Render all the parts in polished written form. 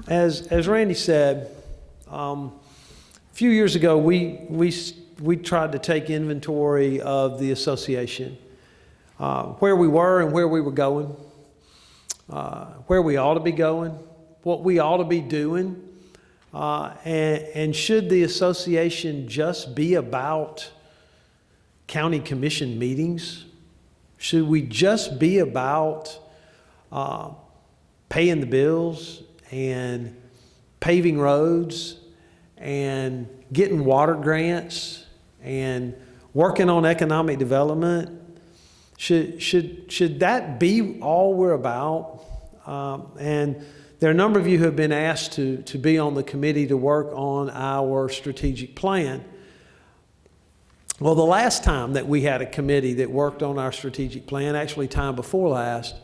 As Randy said, a few years ago, we tried to take inventory of the association, where we were and where we were going, where we ought to be going, what we ought to be doing, and should the association just be about county commission meetings? Should we just be about paying the bills and paving roads and getting water grants and working on economic development? Should that be all we're about? And there are a number of you who have been asked to be on the committee to work on our strategic plan. Well, the last time that we had a committee that worked on our strategic plan, actually time before last,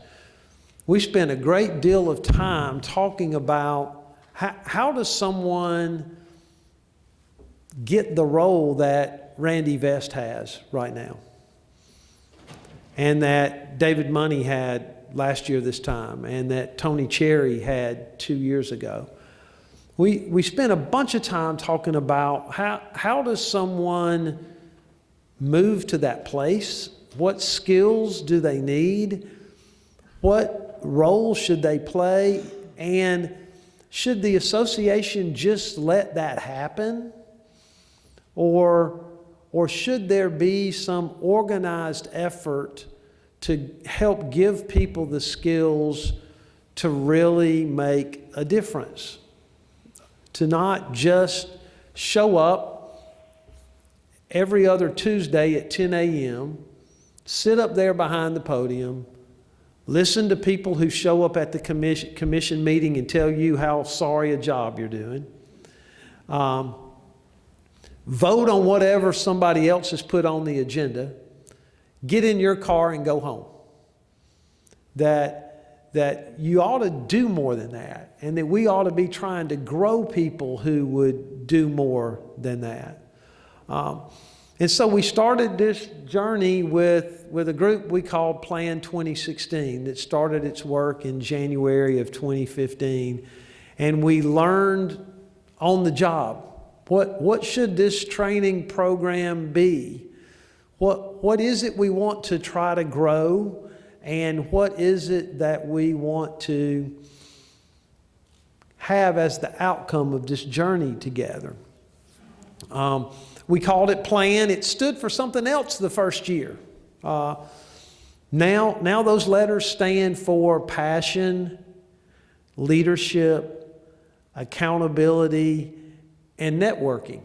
we spent a great deal of time talking about how does someone get the role that Randy Vest has right now, and that David Money had last year this time, and that Tony Cherry had 2 years ago. We spent a bunch of time talking about how does someone move to that place? What skills do they need? What role should they play? And should the association just let that happen? Or should there be some organized effort to help give people the skills to really make a difference? To not just show up every other Tuesday at 10 a.m., sit up there behind the podium, listen to people who show up at the commission meeting and tell you how sorry a job you're doing. Vote on whatever somebody else has put on the agenda. Get in your car and go home. That you ought to do more than that, and that we ought to be trying to grow people who would do more than that. And so we started this journey with a group we called Plan 2016 that started its work in January of 2015. And we learned on the job, what should this training program be? What is it we want to try to grow? And what is it that we want to have as the outcome of this journey together? We called it Plan. It stood for something else the first year. Now those letters stand for passion, leadership, accountability, and networking.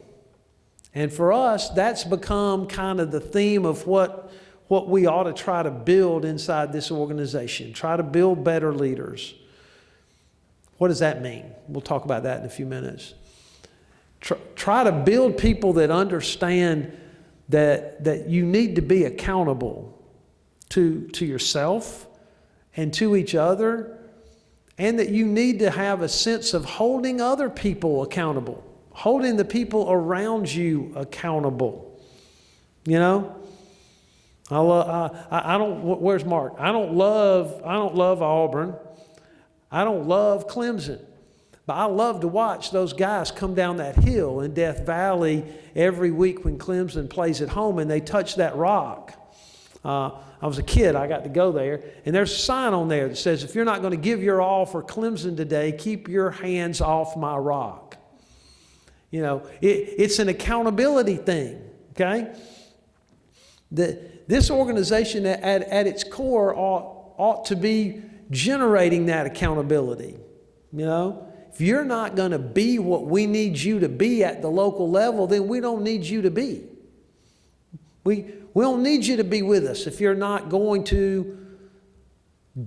And for us, that's become kind of the theme of what we ought to try to build inside this organization. Try to build better leaders. What does that mean? We'll talk about that in a few minutes. Try to build people that understand that you need to be accountable to yourself and to each other, and that you need to have a sense of holding other people accountable, holding the people around you accountable. You know, I don't. Where's Mark? I don't love Auburn. I don't love Clemson. But I love to watch those guys come down that hill in Death Valley every week when Clemson plays at home and they touch that rock. I was a kid, I got to go there, and there's a sign on there that says, if you're not going to give your all for Clemson today, keep your hands off my rock. You know, it's an accountability thing, okay? This organization at its core ought to be generating that accountability, you know? If you're not going to be what we need you to be at the local level, then we don't need you to be. We don't need you to be with us if you're not going to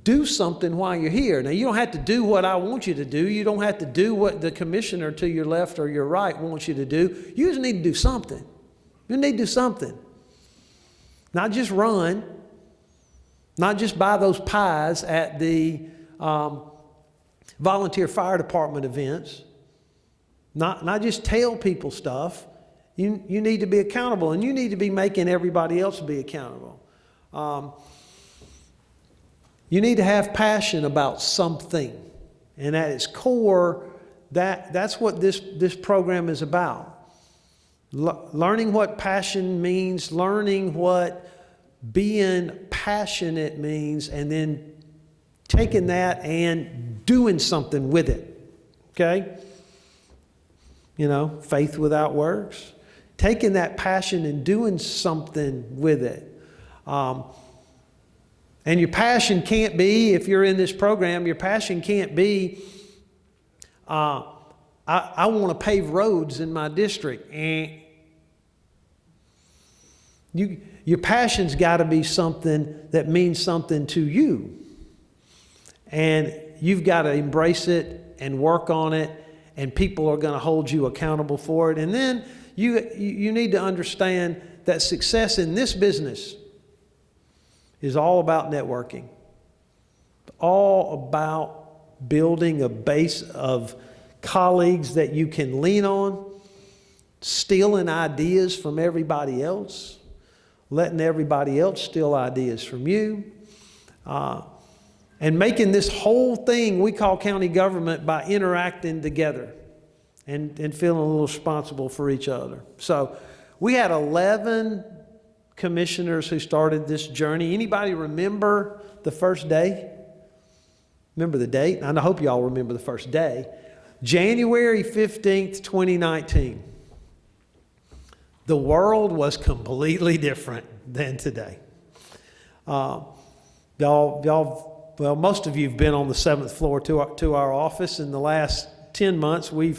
do something while you're here. Now, you don't have to do what I want you to do. You don't have to do what the commissioner to your left or your right wants you to do. You just need to do something. You need to do something. Not just run. Not just buy those pies at the volunteer fire department events, not just tell people stuff. You need to be accountable, and you need to be making everybody else be accountable. You need to have passion about something, and at its core, that's what this program is about. Learning what passion means, learning what being passionate means, and then taking that and doing something with it. Okay? Faith without works. Taking that passion and doing something with it. And your passion can't be, if you're in this program, your passion can't be, I want to pave roads in my district. And your passion's got to be something that means something to you. And you've got to embrace it and work on it, and people are going to hold you accountable for it. And then you need to understand that success in this business is all about networking. All about building a base of colleagues that you can lean on, stealing ideas from everybody else, letting everybody else steal ideas from you, and making this whole thing we call county government by interacting together and feeling a little responsible for each other. So we had 11 commissioners who started this journey. Anybody remember the first day? Remember the date? I hope you all remember the first day. January 15th, 2019. The world was completely different than today. Well, most of you have been on the 7th floor to our office. In the last 10 months, we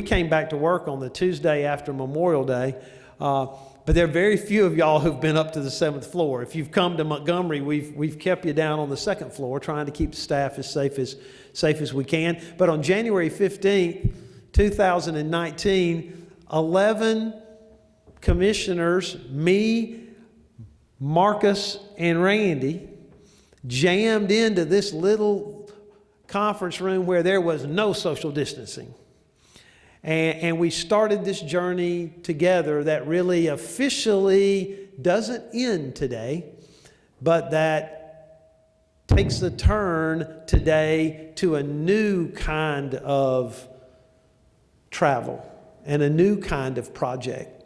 came back to work on the Tuesday after Memorial Day. But there are very few of y'all who've been up to the 7th floor. If you've come to Montgomery, we've kept you down on the 2nd floor, trying to keep the staff as safe as we can. But on January 15th, 2019, 11 commissioners, me, Marcus, and Randy, jammed into this little conference room where there was no social distancing. And we started this journey together that really officially doesn't end today, but that takes a turn today to a new kind of travel and a new kind of project.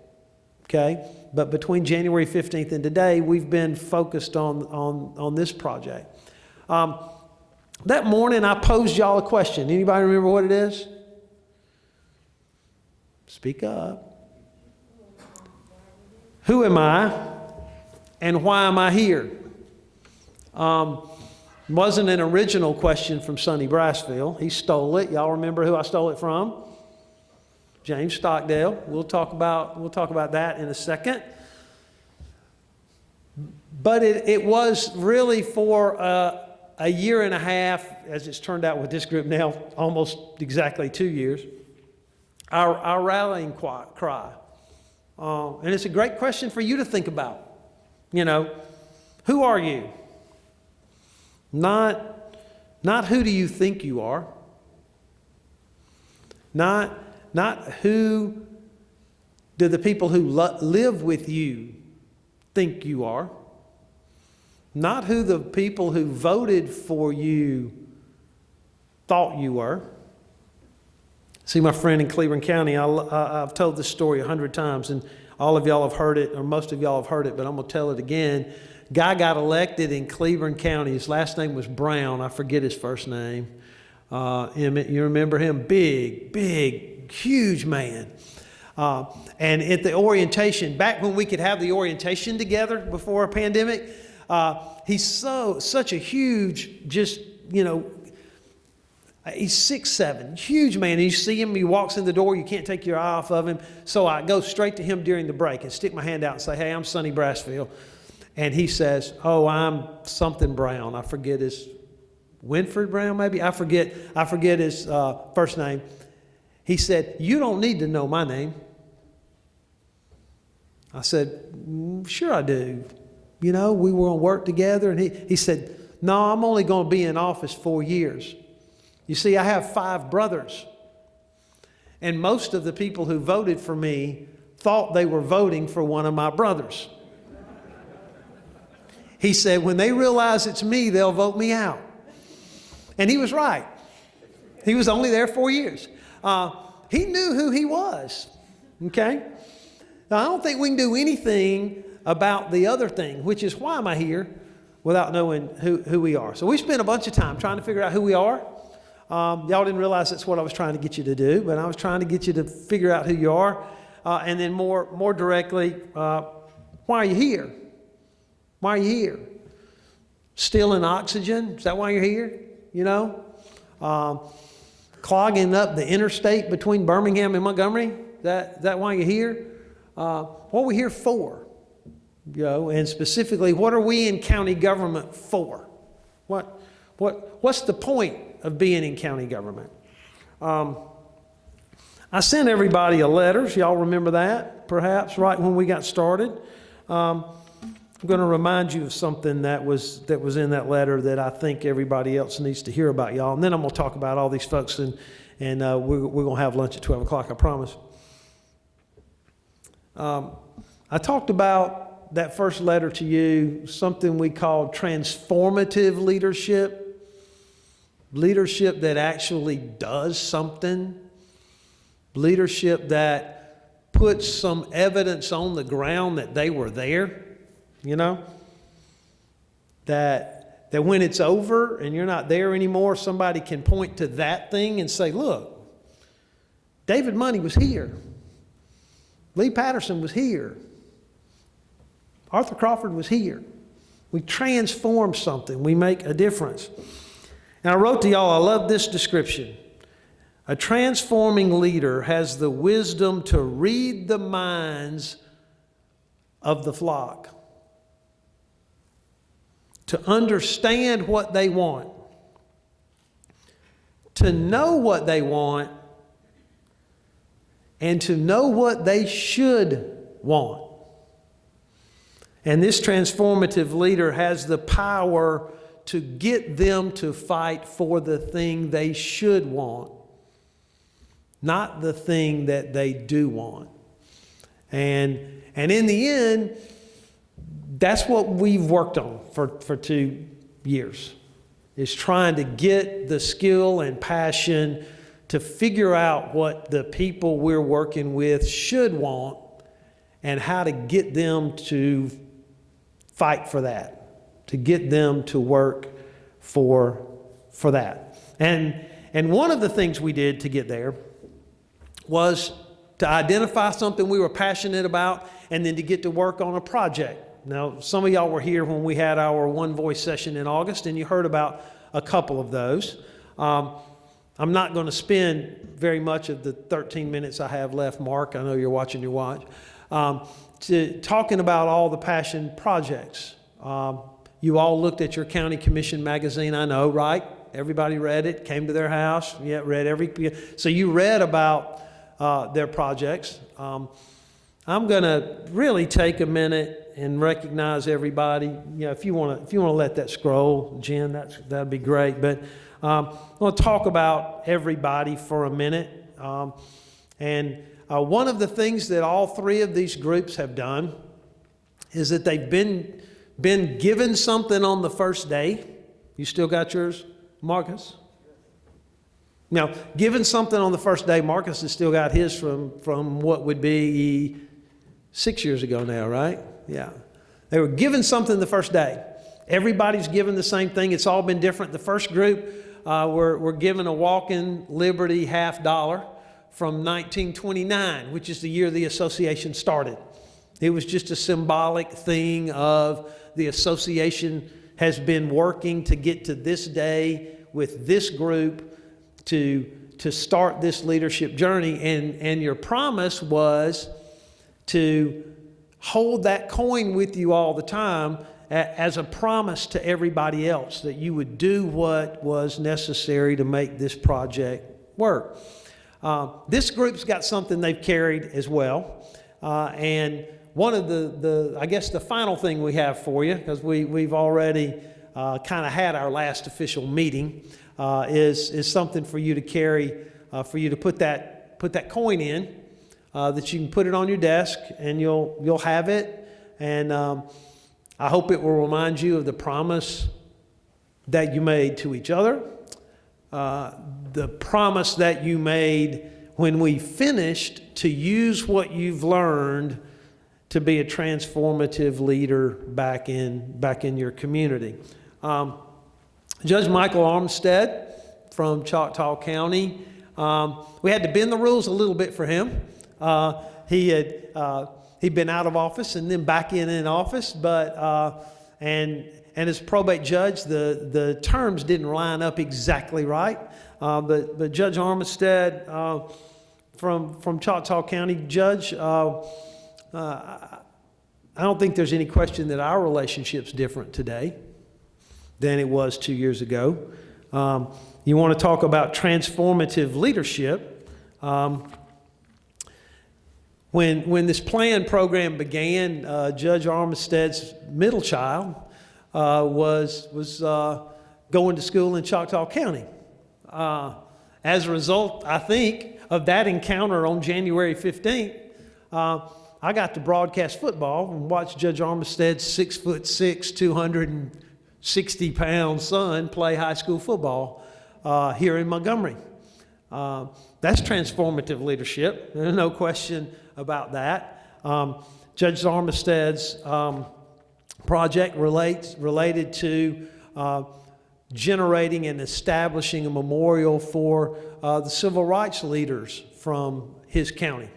Okay? But between January 15th and today, we've been focused on this project. That morning, I posed y'all a question. Anybody remember what it is? Speak up. Who am I and why am I here? Wasn't an original question from Sonny Brassfield. He stole it. Y'all remember who I stole it from? James Stockdale. We'll talk about that in a second. But it was really for a year and a half, as it's turned out with this group now, almost exactly 2 years. Our rallying cry. And it's a great question for you to think about. Who are you? Not who do you think you are. Not who do the people who live with you think you are. Not who the people who voted for you thought you were. See, my friend in Cleveland County, I've told this story 100 times, and all of y'all have heard it, or most of y'all have heard it, but I'm going to tell it again. Guy got elected in Cleveland County. His last name was Brown. I forget his first name. You remember him? Big, huge man. And at the orientation, back when we could have the orientation together before a pandemic, he's such a huge, he's 6'7", huge man. And you see him, he walks in the door, you can't take your eye off of him. So I go straight to him during the break and stick my hand out and say, "Hey, I'm Sonny Brassfield." And he says, "Oh, I'm something Brown." I forget his, Winfred Brown maybe? I forget his first name. He said, "You don't need to know my name." I said, "Sure I do. We were going to work together." And he said, "No, I'm only going to be in office 4 years. You see, I have 5 brothers. And most of the people who voted for me thought they were voting for one of my brothers." He said, "When they realize it's me, they'll vote me out." And he was right. He was only there 4 years. He knew who he was, okay? Now, I don't think we can do anything about the other thing, which is why am I here, without knowing who we are. So we spent a bunch of time trying to figure out who we are. Y'all didn't realize that's what I was trying to get you to do, but I was trying to get you to figure out who you are. And then more directly, why are you here? Why are you here? Stealing oxygen? Is that why you're here? You know? Clogging up the interstate between Birmingham and Montgomery? Is that why you're here? What are we here for? You know, and specifically, what are we in county government for? What's the point of being in county government? I sent everybody a letter. Y'all remember that, perhaps, right when we got started. I'm going to remind you of something that was in that letter that I think everybody else needs to hear about, y'all. And then I'm going to talk about all these folks, and we're going to have lunch at 12 o'clock, I promise. I talked about that first letter to you, something we call transformative leadership, leadership that actually does something, leadership that puts some evidence on the ground that they were there, you know, that when it's over and you're not there anymore, somebody can point to that thing and say, look, David Money was here. Lee Patterson was here. Arthur Crawford was here. We transform something. We make a difference. And I wrote to y'all, I love this description. A transforming leader has the wisdom to read the minds of the flock, to understand what they want, to know what they want, and to know what they should want. And this transformative leader has the power to get them to fight for the thing they should want, not the thing that they do want. And in the end, that's what we've worked on for 2 years, is trying to get the skill and passion to figure out what the people we're working with should want and how to get them to fight for that, to get them to work for that. And one of the things we did to get there was to identify something we were passionate about and then to get to work on a project. Now, some of y'all were here when we had our One Voice session in August, and you heard about a couple of those. I'm not going to spend very much of the 13 minutes I have left, Mark, I know you're watching your watch, to talking about all the passion projects. You all looked at your county commission magazine, I know, right? Everybody read it, came to their house, so you read about their projects. I'm going to really take a minute and recognize everybody. You know, if you want to let that scroll, Jen, that'd be great. But I'm going to talk about everybody for a minute. One of the things that all three of these groups have done is that they've been given something on the first day. You still got yours, Marcus? Now, given something on the first day, Marcus has still got his from what would be 6 years ago now, right? Yeah. They were given something the first day. Everybody's given the same thing. It's all been different. The first group were given a Walking Liberty $50 from 1929, which is the year the association started. It was just a symbolic thing of the association has been working to get to this day with this group to start this leadership journey. And your promise was to hold that coin with you all the time as a promise to everybody else that you would do what was necessary to make this project work. This group's got something they've carried as well. And one of I guess the final thing we have for you, because we've already kind of had our last official meeting, is something for you to carry, for you to put that coin in, that you can put it on your desk and you'll have it. And I hope it will remind you of the promise that you made to each other, the promise that you made when we finished to use what you've learned to be a transformative leader back in your community. Judge Michael Armstead from Choctaw County, we had to bend the rules a little bit for him. He'd been out of office and then back in office, but and as probate judge, the terms didn't line up exactly right. But Judge Armstead from Choctaw County, Judge, I don't think there's any question that our relationship's different today than it was 2 years ago. You want to talk about transformative leadership. When this plan program began, Judge Armstead's middle child was going to school in Choctaw County. As a result, I think, of that encounter on January 15th, I got to broadcast football and watch Judge Armstead's 6'6", 260-pound son play high school football here in Montgomery. That's transformative leadership. There's no question about that. Judge Armstead's project related to generating and establishing a memorial for the civil rights leaders from his county.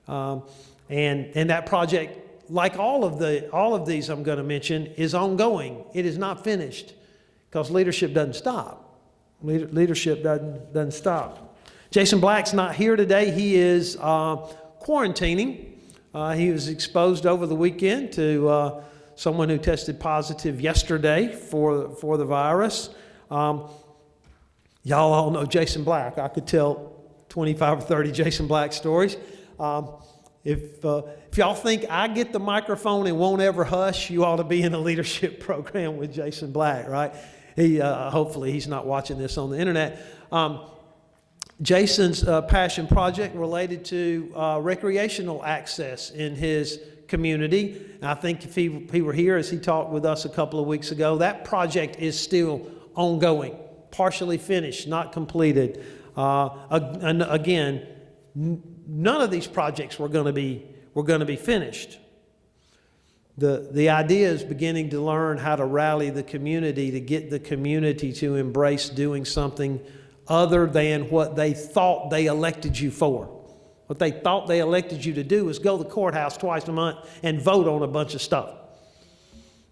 And that project, like all of these I'm going to mention, is ongoing. It is not finished because leadership doesn't stop. Leadership doesn't stop. Jason Black's not here today. He is quarantining. He was exposed over the weekend to someone who tested positive yesterday for the virus. Y'all all know Jason Black. I could tell 25 or 30 Jason Black stories. If y'all think I get the microphone and won't ever hush, you ought to be in a leadership program with Jason Black, right? Hopefully he's not watching this on the internet. Jason's passion project related to recreational access in his community. And I think if he were here as he talked with us a couple of weeks ago, that project is still ongoing, partially finished, not completed. And again, none of these projects were going to be finished. The idea is beginning to learn how to rally the community, to get the community to embrace doing something other than what they thought they elected you for. What they thought they elected you to do is go to the courthouse twice a month and vote on a bunch of stuff.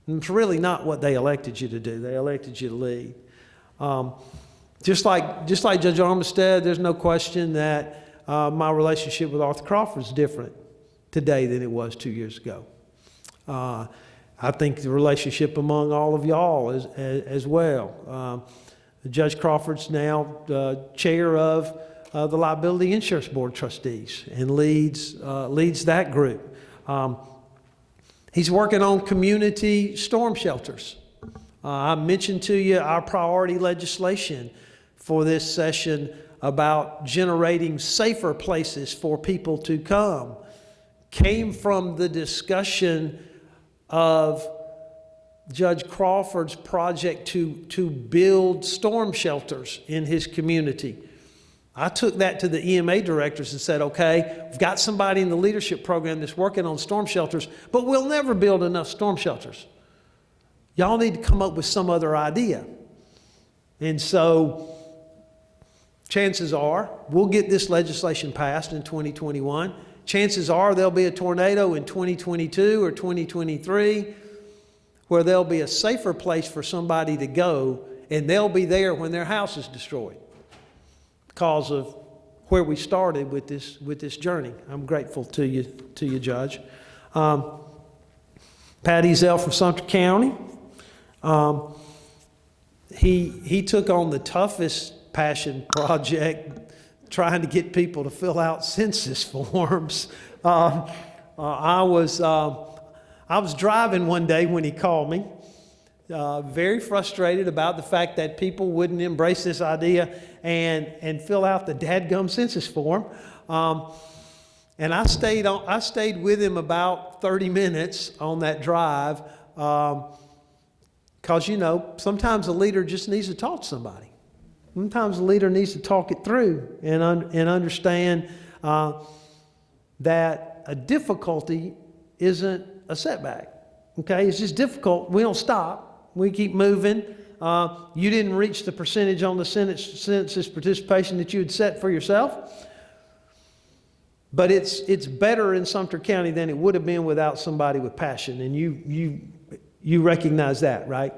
And it's really not what they elected you to do. They elected you to lead. Just like Judge Armstead, there's no question that my relationship with Arthur Crawford is different today than it was 2 years ago. I think the relationship among all of y'all is as well. Judge Crawford's now chair of the Liability Insurance Board of Trustees and leads that group. He's working on community storm shelters. I mentioned to you our priority legislation for this session about generating safer places for people to come came from the discussion of Judge Crawford's project to build storm shelters in his community. I took that to the EMA directors and said, okay, we've got somebody in the leadership program that's working on storm shelters, but we'll never build enough storm shelters. Y'all need to come up with some other idea. And so chances are we'll get this legislation passed in 2021. Chances are there'll be a tornado in 2022 or 2023 where there'll be a safer place for somebody to go, and they'll be there when their house is destroyed because of where we started with this journey. I'm grateful to you, Judge. Pat Ezell from Sumter County. He took on the toughest passion project, trying to get people to fill out census forms. I was driving one day when he called me, very frustrated about the fact that people wouldn't embrace this idea and fill out the dadgum census form. And I stayed with him about 30 minutes on that drive, because sometimes a leader just needs to talk to somebody. Sometimes the leader needs to talk it through and understand that a difficulty isn't a setback. Okay, it's just difficult. We don't stop. We keep moving. You didn't reach the percentage on the census participation that you had set for yourself. But it's better in Sumter County than it would have been without somebody with passion. And you recognize that, right?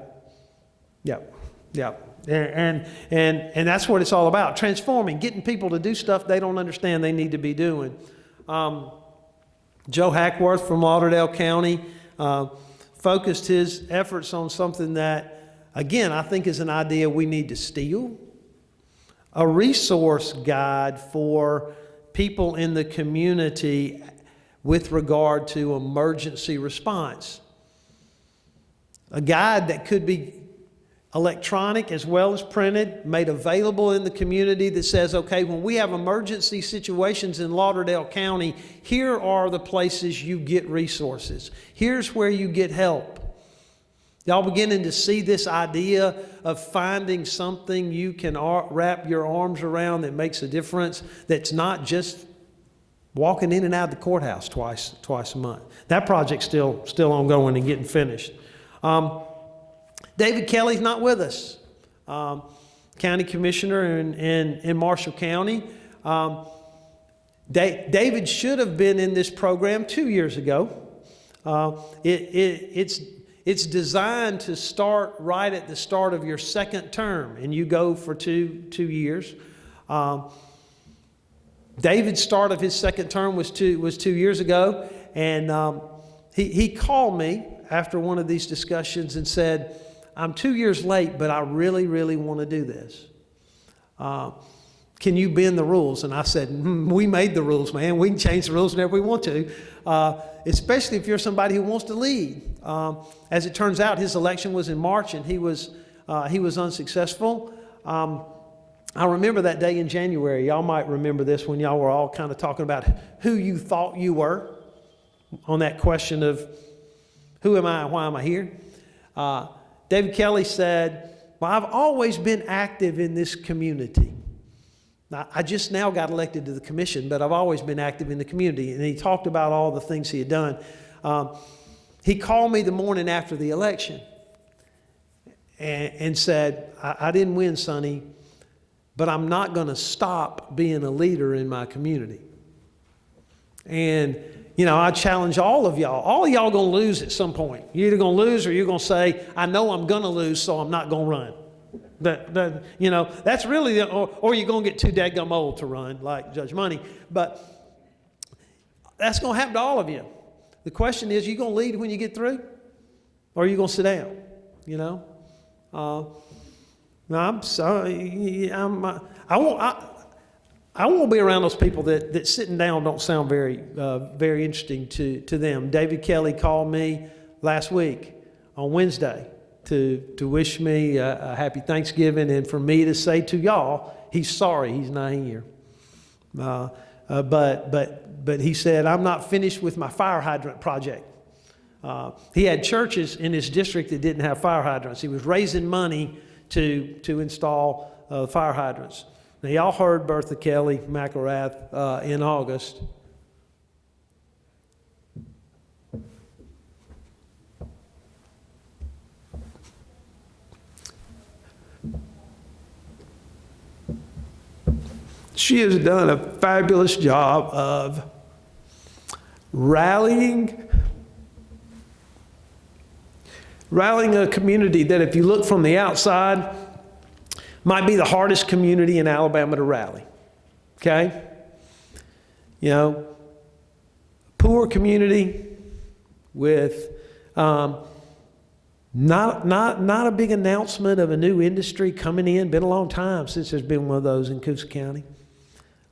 Yeah. And that's what it's all about. Transforming, getting people to do stuff they don't understand they need to be doing. Joe Hackworth from Lauderdale County focused his efforts on something that, again, I think is an idea we need to steal. A resource guide for people in the community with regard to emergency response. A guide that could be electronic as well as printed, made available in the community that says, okay, when we have emergency situations in Lauderdale County, here are the places you get resources. Here's where you get help. Y'all beginning to see this idea of finding something you can wrap your arms around that makes a difference, that's not just walking in and out of the courthouse twice a month. That project's still ongoing and getting finished. David Kelly's not with us. County Commissioner in Marshall County. David should have been in this program 2 years ago. It's designed to start right at the start of your second term, and you go for two years. David's start of his second term was 2 years ago, and he called me after one of these discussions and said, I'm 2 years late, but I really, really want to do this. Can you bend the rules? And I said, we made the rules, man. We can change the rules whenever we want to, especially if you're somebody who wants to lead. As it turns out, his election was in March, and he was unsuccessful. I remember that day in January. Y'all might remember this when y'all were all kind of talking about who you thought you were on that question of who am I and why am I here? David Kelly said, well, I've always been active in this community. Now, I just now got elected to the commission, but I've always been active in the community. And he talked about all the things he had done. He called me the morning after the election and said, I didn't win, Sonny, but I'm not going to stop being a leader in my community. And you know, I challenge all of y'all. All of y'all going to lose at some point. You're either going to lose or you're going to say, I know I'm going to lose, so I'm not going to run. You know, that's really, or you're going to get too dadgum old to run, like Judge Money. But that's going to happen to all of you. The question is, you going to lead when you get through? Or are you going to sit down? You know? I'm sorry. I won't be around those people that sitting down don't sound very interesting to them. David Kelly called me last week on Wednesday to wish me a happy Thanksgiving, and for me to say to y'all, he's sorry he's not here. But he said, I'm not finished with my fire hydrant project. He had churches in his district that didn't have fire hydrants. He was raising money to install fire hydrants. Now, y'all heard Bertha Kelly McElrath in August. She has done a fabulous job of rallying a community that, if you look from the outside, might be the hardest community in Alabama to rally. Okay? You know, poor community with not a big announcement of a new industry coming in. Been a long time since there's been one of those in Coosa County.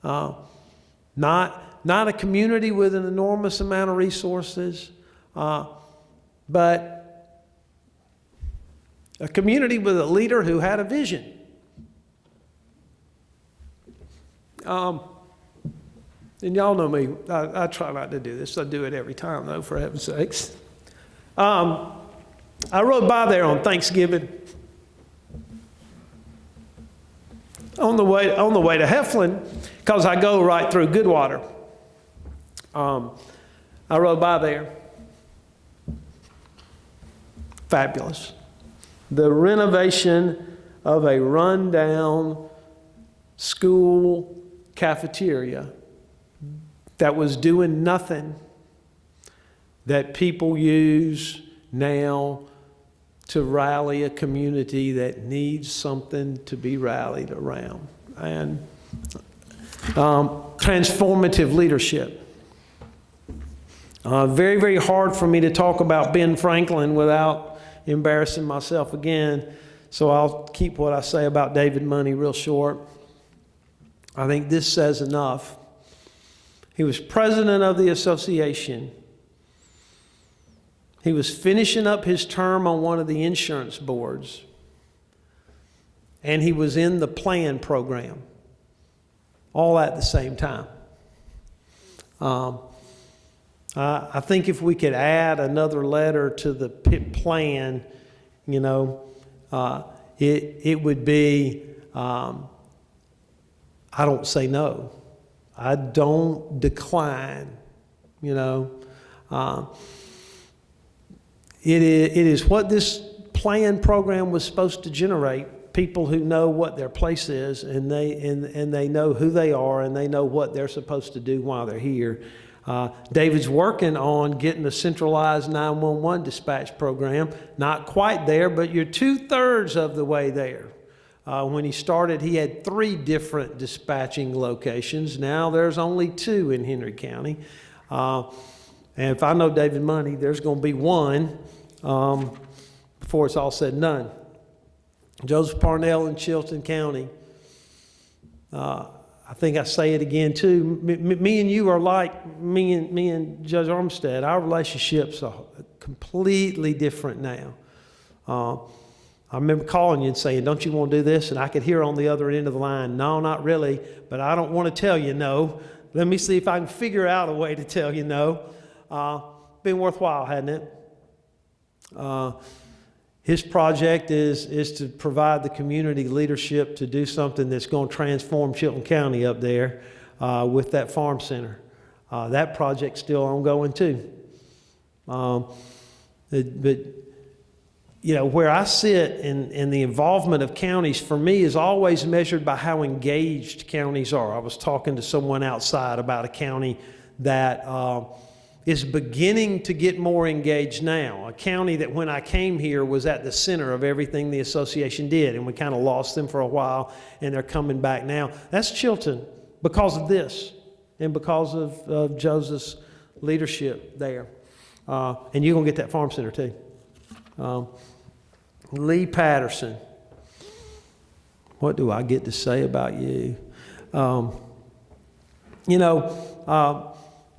Not a community with an enormous amount of resources, but a community with a leader who had a vision. And y'all know me, I try not to do this. I do it every time, though, for heaven's sakes. I rode by there on Thanksgiving on the way to Heflin, because I go right through Goodwater. I rode by there. Fabulous. The renovation of a rundown school cafeteria that was doing nothing, that people use now to rally a community that needs something to be rallied around. And transformative leadership. Very, very hard for me to talk about Ben Franklin without embarrassing myself again, so I'll keep what I say about David Money real short. I think this says enough. He was president of the association. He was finishing up his term on one of the insurance boards, and he was in the plan program, all at the same time. I think if we could add another letter to the PIP plan, it would be, I don't say no. I don't decline, It is what this plan program was supposed to generate, people who know what their place is, and they know who they are, and they know what they're supposed to do while they're here. David's working on getting a centralized 911 dispatch program. Not quite there, but you're 2/3 of the way there. When he started, he had 3 different dispatching locations. Now there's only 2 in Henry County. And if I know David Money, there's going to be 1 before it's all said and done. Joseph Parnell in Chilton County. I think I say it again too. Me and you are like me and Judge Armstead. Our relationships are completely different now. I remember calling you and saying, "Don't you want to do this?" And I could hear on the other end of the line, "No, not really, but I don't want to tell you no. Let me see if I can figure out a way to tell you no." Been worthwhile, hadn't it? His project is to provide the community leadership to do something that's going to transform Chilton County up there with that farm center. That project's still ongoing too. But where I sit in the involvement of counties, for me, is always measured by how engaged counties are. I was talking to someone outside about a county that is beginning to get more engaged now. A county that when I came here was at the center of everything the association did, and we kind of lost them for a while, and they're coming back now. That's Chilton because of this and because of Joseph's leadership there. And you're going to get that farm center too. Lee Patterson. What do I get to say about you?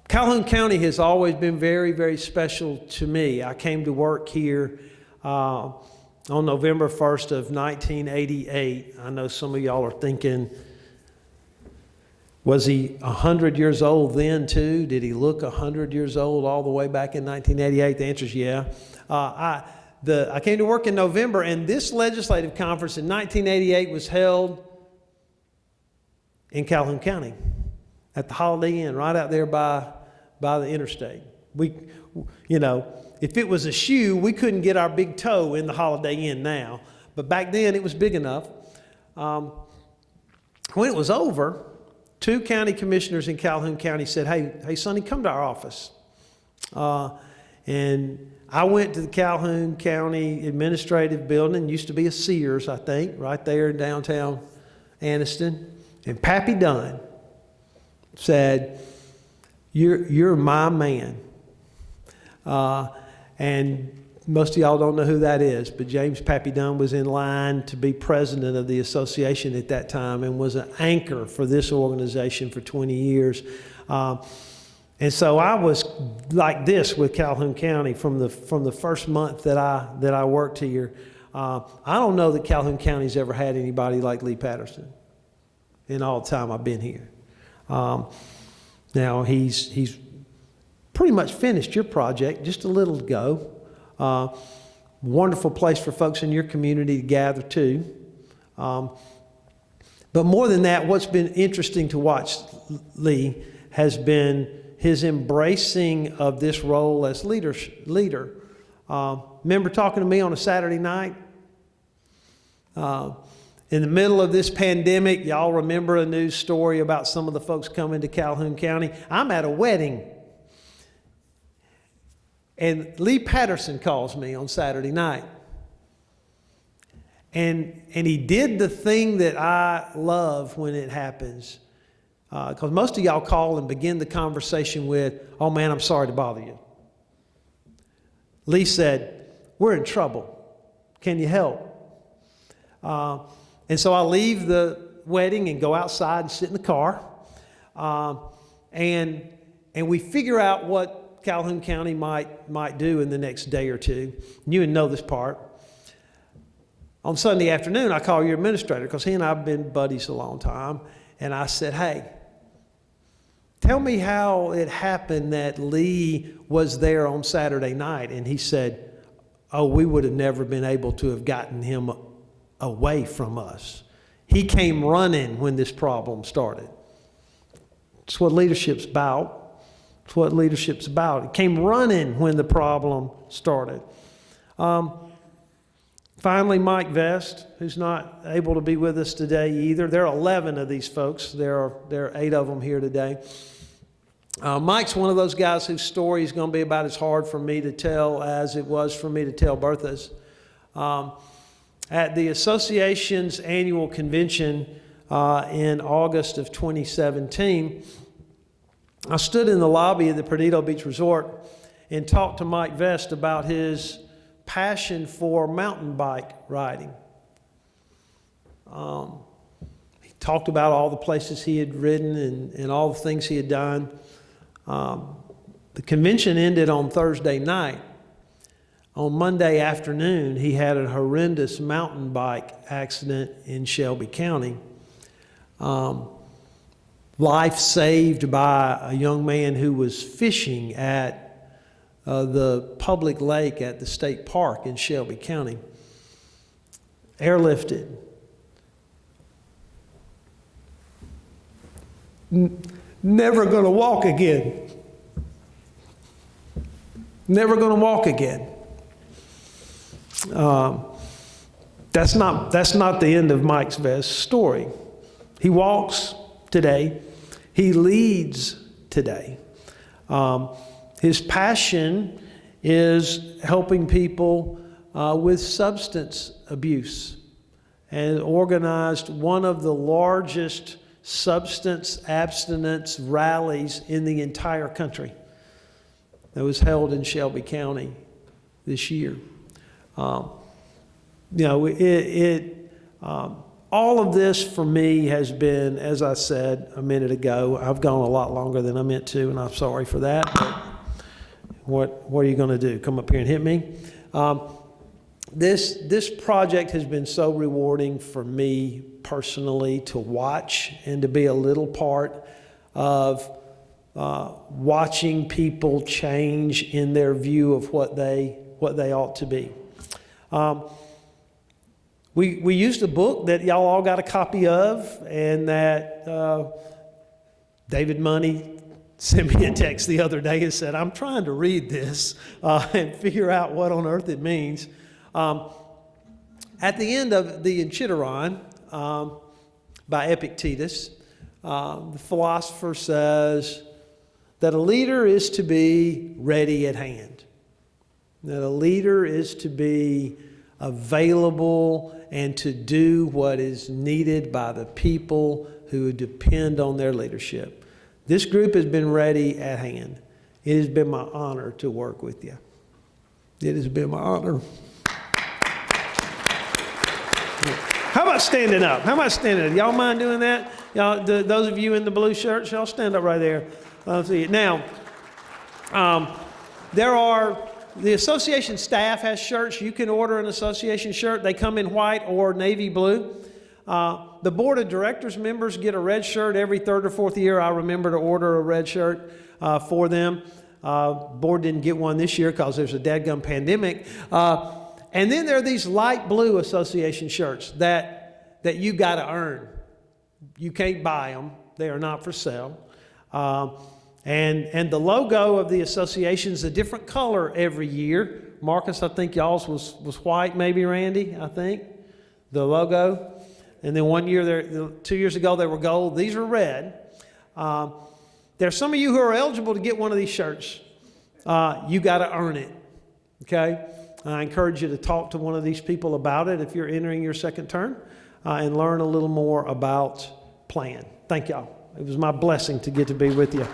Calhoun County has always been very, very special to me. I came to work here on November 1st of 1988. I know some of y'all are thinking, was he 100 years old then too? Did he look 100 years old all the way back in 1988? The answer is yeah. I came to work in November, and this legislative conference in 1988 was held in Calhoun County at the Holiday Inn right out there by the interstate. If it was a shoe, we couldn't get our big toe in the Holiday Inn now. But back then, it was big enough. When it was over, 2 county commissioners in Calhoun County said, hey, Sonny, come to our office. And I went to the Calhoun County Administrative Building. Used to be a Sears, I think, right there in downtown Anniston. And Pappy Dunn said, You're my man. And most of y'all don't know who that is, but James Pappy Dunn was in line to be president of the association at that time and was an anchor for this organization for 20 years. And so I was like this with Calhoun County from the first month that I worked here. I don't know that Calhoun County's ever had anybody like Lee Patterson in all the time I've been here. Now he's pretty much finished your project just a little ago. Wonderful place for folks in your community to gather too. But more than that, what's been interesting to watch, Lee, has been his embracing of this role as leader. Remember talking to me on a Saturday night? In the middle of this pandemic, y'all remember a news story about some of the folks coming to Calhoun County? I'm at a wedding. And Lee Patterson calls me on Saturday night. And he did the thing that I love when it happens. Because most of y'all call and begin the conversation with, "Oh man, I'm sorry to bother you." Lee said, "We're in trouble. Can you help?" And so I leave the wedding and go outside and sit in the car. And we figure out what Calhoun County might do in the next day or two. You would know this part. On Sunday afternoon, I call your administrator because he and I have been buddies a long time. And I said, "Hey, tell me how it happened that Lee was there on Saturday night." And he said, "Oh, we would have never been able to have gotten him away from us. He came running when this problem started." It's what leadership's about. It's what leadership's about. He came running when the problem started. Finally, Mike Vest, who's not able to be with us today either. There are 11 of these folks. There are 8 of them here today. Mike's one of those guys whose story is going to be about as hard for me to tell as it was for me to tell Bertha's. At the association's annual convention in August of 2017, I stood in the lobby of the Perdido Beach Resort and talked to Mike Vest about his passion for mountain bike riding. He talked about all the places he had ridden and all the things he had done. The convention ended on Thursday night. On Monday afternoon, he had a horrendous mountain bike accident in Shelby County. Life saved by a young man who was fishing at the public lake at the state park in Shelby County. Airlifted. Never going to walk again. Never going to walk again. That's not the end of Mike Vest's story. He walks today. He leads today. His passion is helping people with substance abuse, and organized one of the largest substance abstinence rallies in the entire country that was held in Shelby County this year. All of this for me has been, as I said a minute ago, I've gone a lot longer than I meant to, and I'm sorry for that. But what are you going to do? Come up here and hit me? This project has been so rewarding for me personally to watch and to be a little part of watching people change in their view of what they ought to be. We used a book that y'all all got a copy of, and that David Money sent me a text the other day and said, "I'm trying to read this and figure out what on earth it means." At the end of the Enchiridion by Epictetus, the philosopher says that a leader is to be ready at hand, that a leader is to be available and to do what is needed by the people who depend on their leadership. This group has been ready at hand. It has been my honor to work with you. It has been my honor. How about standing up? How about standing up? Y'all mind doing that? Y'all, those of you in the blue shirts, y'all stand up right there. I'll see it. Now, the association staff has shirts. You can order an association shirt. They come in white or navy blue. The board of directors members get a red shirt every third or fourth year. I remember to order a red shirt for them. Board didn't get one this year because there's a dadgum pandemic. And then there are these light blue association shirts that you got to earn. You can't buy them. They are not for sale. And the logo of the association is a different color every year. Marcus, I think y'all's was white, maybe, Randy, I think, the logo. And then 2 years ago, they were gold. These are red. There's some of you who are eligible to get one of these shirts. You got to earn it, okay? I encourage you to talk to one of these people about it if you're entering your second term and learn a little more about Plan. Thank y'all. It was my blessing to get to be with you.